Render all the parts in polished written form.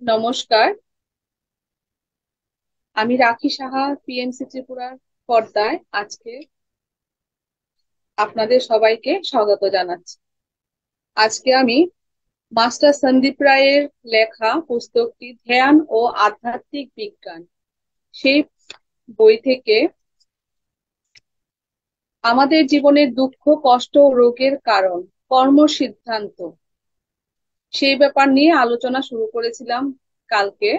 নমস্কার। আমি রাখি সাহা, পিএমসি ত্রিপুরার পর্দায় আজকে আপনাদের সবাইকে স্বাগত জানাচ্ছি। আজকে আমি মাস্টার সন্দীপ রায়ের লেখা পুস্তকটি ধ্যান ও আধ্যাত্মিক বিজ্ঞান, সেই বই থেকে আমাদের জীবনের দুঃখ, কষ্ট ও রোগের কারণ, কর্ম সিদ্ধান্ত, সেই ব্যাপার নিয়ে আলোচনা শুরু করেছিলাম কালকে।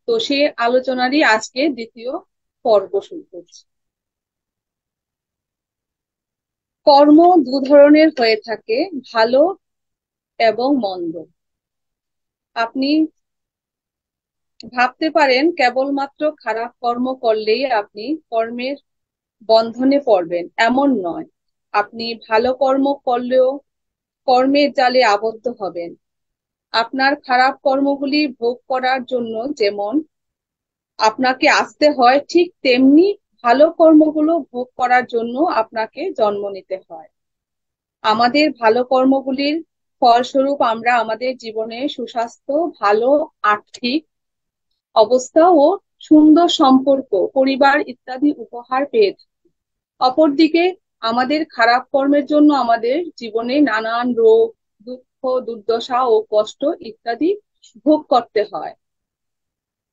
তো সেই আলোচনারই আজকে দ্বিতীয় পর্ব শুরু করছি। কর্ম দু ধরনের হয়ে থাকে, ভালো এবং মন্দ। আপনি ভাবতে পারেন কেবলমাত্র খারাপ কর্ম করলেই আপনি কর্মের বন্ধনে পড়বেন, এমন নয়। আপনি ভালো কর্ম করলেও কর্মের জালে আবদ্ধ হবেন। আপনার খারাপ কর্মগুলি ভোগ করার জন্য যেমন আপনাকে আসতে হয়, ঠিক তেমনি ভালো কর্মগুলো ভোগ করার জন্য আপনাকে জন্ম নিতে হয়। আমাদের ভালো কর্মগুলির ফলস্বরূপ আমরা আমাদের জীবনে সুস্বাস্থ্য, ভালো আর্থিক অবস্থা ও সুন্দর সম্পর্ক, পরিবার ইত্যাদি উপহার পেয়ে থাকি। অপরদিকে আমাদের খারাপ কর্মের জন্য আমাদের জীবনে নানান রোগ, দুঃখ, দুর্দশা ও কষ্ট ইত্যাদি ভোগ করতে হয়।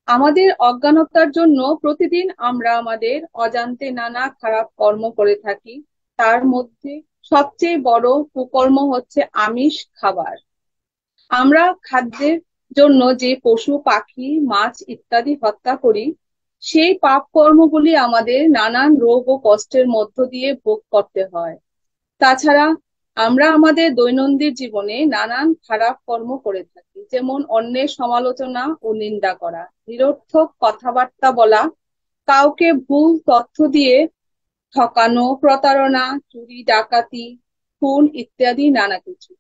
আমাদের অজ্ঞানতার জন্য প্রতিদিন আমরা আমাদের অজান্তে নানা খারাপ কর্ম করে থাকি। তার মধ্যে সবচেয়ে বড় কুকর্ম হচ্ছে আমিষ খাবার। আমরা খাদ্যের জন্য যে পশু, পাখি, মাছ ইত্যাদি হত্যা করি, সেই পাপ কর্মগুলি আমাদের নানান রোগ ও কষ্টের মধ্য দিয়ে ভোগ করতে হয়। তাছাড়া আমরা আমাদের দৈনন্দিন জীবনে নানান খারাপ কর্ম করে থাকি, যেমন অন্যের সমালোচনা ও নিন্দা করা, নিরর্থক কথাবার্তা বলা, কাউকে ভুল তথ্য দিয়ে ঠকানো, প্রতারণা, চুরি, ডাকাতি, খুন ইত্যাদি নানা কিছু।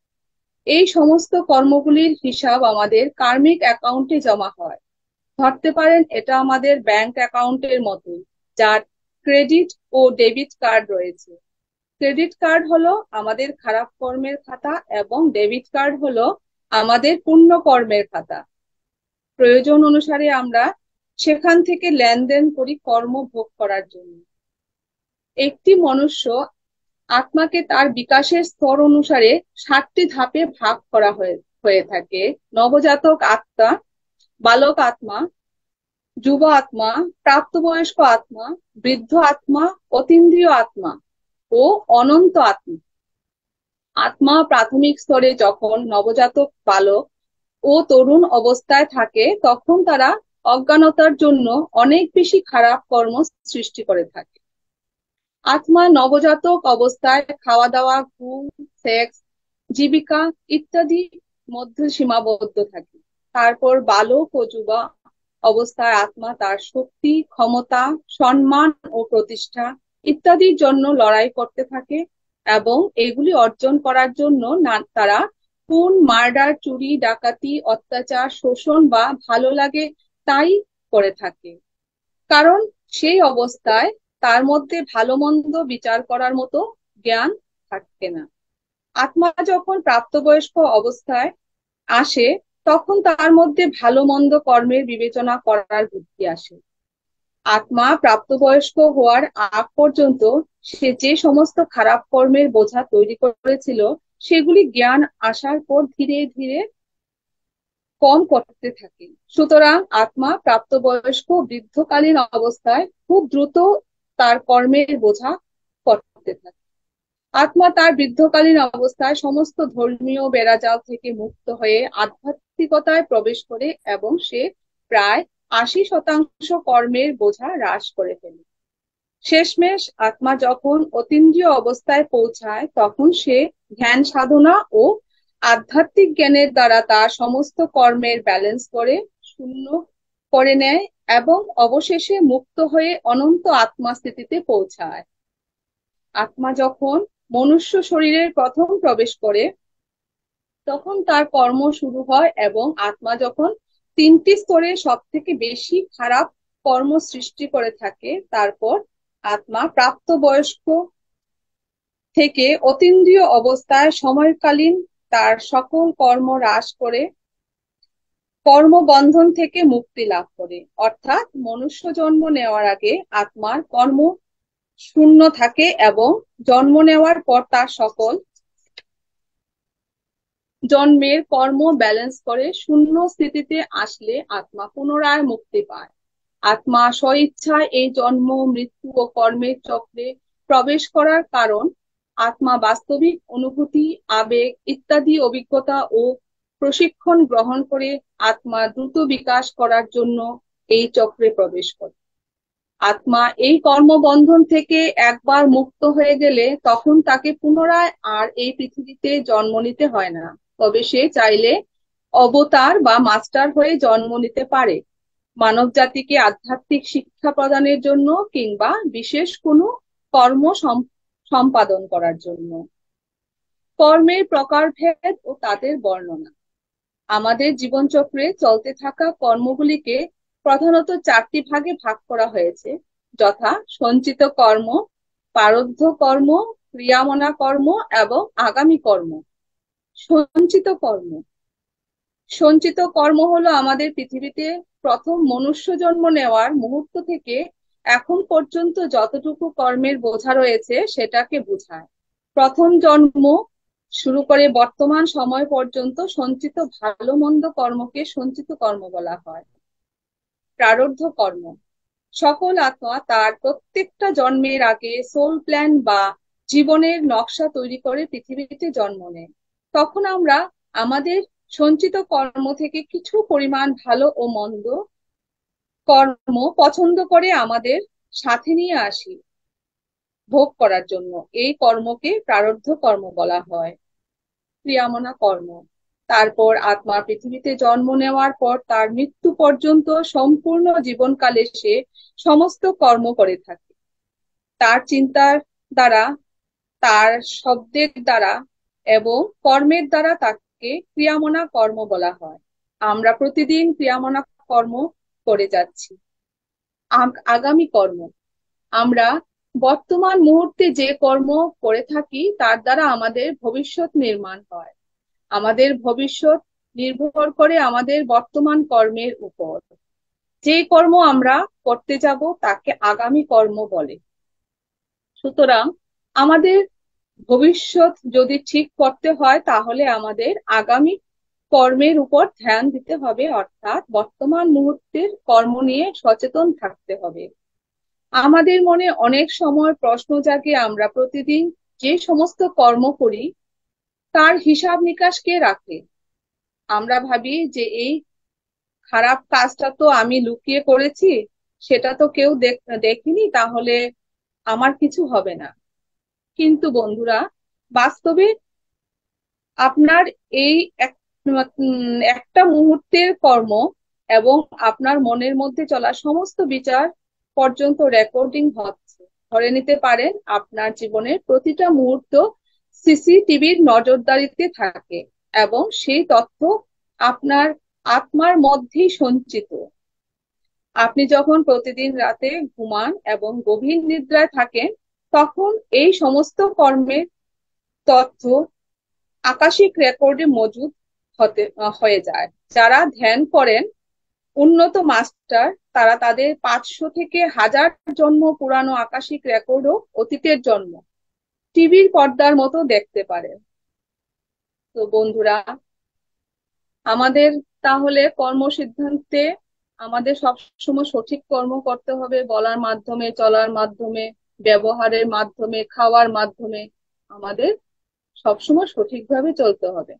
এই সমস্ত কর্মগুলির হিসাব আমাদের কার্মিক অ্যাকাউন্টে জমা হয়। ধরতে পারেন এটা আমাদের ব্যাংক অ্যাকাউন্টের মতোই, যার ক্রেডিট ও ডেবিট কার্ড রয়েছে। ক্রেডিট কার্ড হলো আমাদের খারাপ কর্মের খাতা এবং ডেবিট কার্ড হলো আমাদের পুণ্য কর্মের খাতা। প্রয়োজন অনুসারে আমরা সেখান থেকে লেনদেন করি কর্ম ভোগ করার জন্য। একটি মনুষ্য আত্মাকে তার বিকাশের স্তর অনুসারে 7টি ধাপে ভাগ করা হয়ে থাকে। নবজাতক আত্মা, বালক আত্মা, যুব আত্মা, প্রাপ্তবয়স্ক আত্মা, বৃদ্ধ আত্মা, অতীন্দ্রিয় আত্মা ও অনন্ত আত্মা। আত্মা প্রাথমিক স্তরে যখন নবজাতক, বালক ও তরুণ অবস্থায় থাকে, তখন তারা অজ্ঞানতার জন্য অনেক বেশি খারাপ কর্ম সৃষ্টি করে থাকে। আত্মা নবজাতক অবস্থায় খাওয়া দাওয়া, ঘুম, সেক্স, জীবিকা ইত্যাদি মধ্যে সীমাবদ্ধ থাকে। তারপর বালক ও যুবা অবস্থায় আত্মা তার শক্তি, ক্ষমতা, সম্মান ও প্রতিষ্ঠা ইত্যাদির জন্য লড়াই করতে থাকে এবং এগুলি অর্জন করার জন্য তারা খুন, মার্ডার, চুরি, ডাকাতি, অত্যাচার, শোষণ বা ভালো লাগে তাই করে থাকে। কারণ সেই অবস্থায় তার মধ্যে ভালো মন্দ বিচার করার মতো জ্ঞান থাকে না। আত্মা যখন প্রাপ্তবয়স্ক অবস্থায় আসে, তখন তার মধ্যে ভালো মন্দ কর্মের বিবেচনা করার বুদ্ধি আসে। আত্মা প্রাপ্তবয়স্ক হওয়ার আগ পর্যন্ত সে যে সমস্ত খারাপ কর্মের বোঝা তৈরি করেছিল, সেগুলি জ্ঞান আসার পর ধীরে ধীরে কম করতে থাকে। সুতরাং আত্মা প্রাপ্তবয়স্ক বৃদ্ধকালীন অবস্থায় খুব দ্রুত তার কর্মের বোঝা করতে থাকে। আত্মা তার বৃদ্ধকালীন অবস্থায় সমস্ত ধর্মীয় বেড়াজাল থেকে মুক্ত হয়ে আধ্যাত্মিকতায় প্রবেশ করে এবং সে প্রায় 80% কর্মের বোঝা হ্রাস করে ফেলে। শেষমেশ আত্মা যখন অতীন্দ্রিয় অবস্থায় পৌঁছায়, তখন সে ধ্যান সাধনা ও আধ্যাত্মিক জ্ঞানের দ্বারা তার সমস্ত কর্মের ব্যালেন্স করে শূন্য করে নেয় এবং অবশেষে মুক্ত হয়ে অনন্ত আত্মা স্থিতিতে পৌঁছায়। আত্মা যখন মনুষ্য শরীরের প্রথম প্রবেশ করে, তখন তার কর্ম শুরু হয় এবং আত্মা যখন 3টি স্তরে সব থেকে বেশি খারাপ কর্ম সৃষ্টি করে থাকে, তারপর আত্মা প্রাপ্তবয়স্ক থেকে অতীন্দ্রিয় অবস্থায় সময়কালীন তার সকল কর্ম হ্রাস করে কর্মবন্ধন থেকে মুক্তি লাভ করে, অর্থাৎ মনুষ্য জন্ম নেওয়ার আগে আত্মার কর্ম শূন্য থাকে এবং জন্ম নেওয়ার পর তার সকল জন্মের কর্ম ব্যালেন্স করে শূন্য স্থিতিতে আসলে আত্মা পুনরায় মুক্তি পায়। আত্মা স্বইচ্ছায় এই জন্ম, মৃত্যু ও কর্মের চক্রে প্রবেশ করার কারণ আত্মা বাস্তবিক অনুভূতি, আবেগ ইত্যাদি অভিজ্ঞতা ও প্রশিক্ষণ গ্রহণ করে আত্মা দ্রুত বিকাশ করার জন্য এই চক্রে প্রবেশ করে। আত্মা এই কর্মবন্ধন থেকে একবার মুক্ত হয়ে গেলে তখন তাকে পুনরায় আর এই পৃথিবীতে জন্ম নিতে হয় না। তবে সে চাইলে অবতার বা মাস্টার হয়ে জন্ম নিতে পারে, মানব জাতিকে আধ্যাত্মিক শিক্ষা প্রদানের জন্য কিংবা বিশেষ কোনো কর্ম সম্পাদন করার জন্য। কর্মের প্রকারভেদ ও তাদের বর্ণনা। আমাদের জীবনচক্রে চলতে থাকা কর্মগুলিকে প্রধানত 4টি ভাগে ভাগ করা হয়েছে, যথা সঞ্চিত কর্ম, প্রারব্ধ কর্ম, ক্রিয়ামনা কর্ম এবং আগামী কর্ম। সঞ্চিত কর্ম। সঞ্চিত কর্ম হলো আমাদের পৃথিবীতে প্রথম মনুষ্য জন্ম নেওয়ার মুহূর্ত থেকে এখন পর্যন্ত যতটুকু কর্মের বোঝা রয়েছে সেটাকে বোঝায়। প্রথম জন্ম শুরু করে বর্তমান সময় পর্যন্ত সঞ্চিত ভালো মন্দ কর্মকে সঞ্চিত কর্ম বলা হয়। প্রারব্ধ কর্ম। সকল আত্মা তার প্রত্যেকটা জন্মের আগে সোল প্ল্যান বা জীবনের নকশা তৈরি করে পৃথিবীতে জন্ম নেয়। তখন আমরা আমাদের সঞ্চিত কর্ম থেকে কিছু পরিমাণ ভালো ও মন্দ কর্ম পছন্দ করে আমাদের সাথে নিয়ে আসি ভোগ করার জন্য। এই কর্মকে প্রারব্ধ কর্ম বলা হয়। ক্রিয়ামনা কর্ম। তারপর আত্মা পৃথিবীতে জন্ম নেওয়ার পর তার মৃত্যু পর্যন্ত সম্পূর্ণ জীবনকালে সে সমস্ত কর্ম করে থাকে। তার চিন্তার দ্বারা, তার শব্দের দ্বারা এবং কর্মের দ্বারা তাকে ক্রিয়ামনা কর্ম বলা হয়। আমরা প্রতিদিন ক্রিয়ামনা কর্ম করে যাচ্ছি। আগামী কর্ম। আমরা বর্তমান মুহূর্তে যে কর্ম করে থাকি তার দ্বারা আমাদের ভবিষ্যৎ নির্মাণ হয়। আমাদের ভবিষ্যৎ নির্ভর করে আমাদের বর্তমান কর্মের উপর। যে কর্ম আমরা করতে যাব তাকে আগামী কর্ম বলে। সুতরাং আমাদের ভবিষ্যৎ যদি ঠিক করতে হয় তাহলে আমাদের আগামী কর্মের উপর ধ্যান দিতে হবে, অর্থাৎ বর্তমান মুহূর্তের কর্ম নিয়ে সচেতন থাকতে হবে। আমাদের মনে অনেক সময় প্রশ্ন জাগে, আমরা প্রতিদিন যে সমস্ত কর্ম করি তার হিসাব নিকাশ কে রাখে? আমরা ভাবি যে এই খারাপ কাজটা তো আমি লুকিয়ে করেছি, সেটা তো কেউ দেখেনি, তাহলে আমার কিছু হবে না। কিন্তু বন্ধুরা, বাস্তবে আপনার এই একটা মুহূর্তের কর্ম এবং আপনার মনের মধ্যে চলা সমস্ত বিচার পর্যন্ত রেকর্ডিং হচ্ছে। ধরে নিতে পারেন আপনার জীবনের প্রতিটা মুহূর্ত সিসিটিভির নজরদারিতে থাকে এবং সেই তথ্য আপনার আত্মার মধ্যেই সঞ্চিত। আপনি যখন প্রতিদিন রাতে ঘুমান এবং গভীর নিদ্রায় থাকেন তখন এই সমস্ত কর্মের তথ্য আকাশিক রেকর্ডে মজুদ হয়ে যায়। যারা ধ্যান করেন, উন্নত মাস্টার, তারা তাদের 500 থেকে 1000 জন্ম পুরানো আকাশিক রেকর্ডও অতীতের জন্ম টিভির পর্দার মতো দেখতে পারে। তো বন্ধুরা, আমাদের তাহলে কর্মসিদ্ধান্তে আমাদের সবসময় সঠিক কর্ম করতে হবে, বলার মাধ্যমে, চলার মাধ্যমে, ব্যবহারের মাধ্যমে, খাওয়ার মাধ্যমে আমাদের সবসময় সঠিকভাবে চলতে হবে।